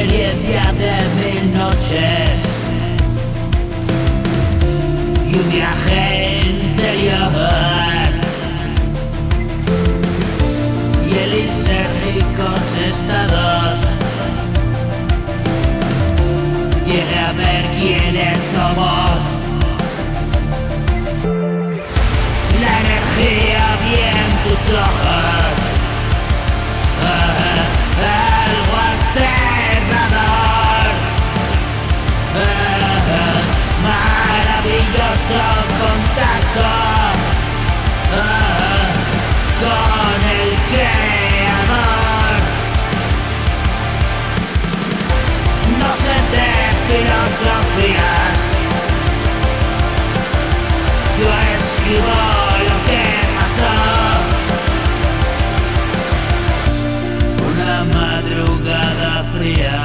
experiencia de 1000 noches y un viaje interior, y lisérgicos estados. Llegué a ver quiénes somos. La energía vi en tus ojos, algo aterrador, maravilloso contacto con el creador. No sé de filosofías, yo escribo lo que pasó. Una madrugada fría,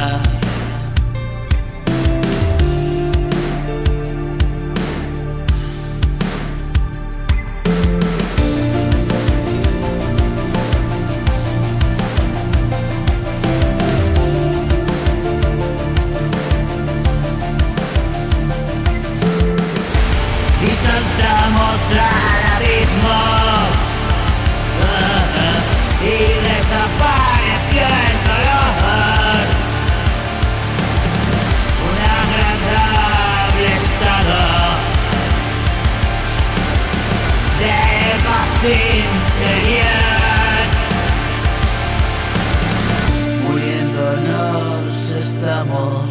y saltamos al abismo, y desapareció el dolor. Un agradable estado de paz interior. Muriéndonos estamos.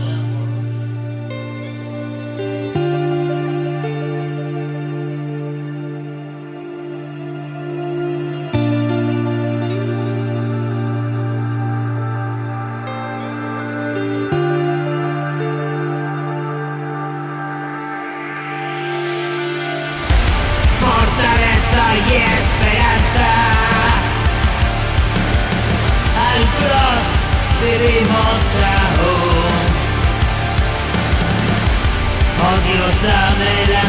Y esperanza, al cross vivimos aún. Oh Dios, dame la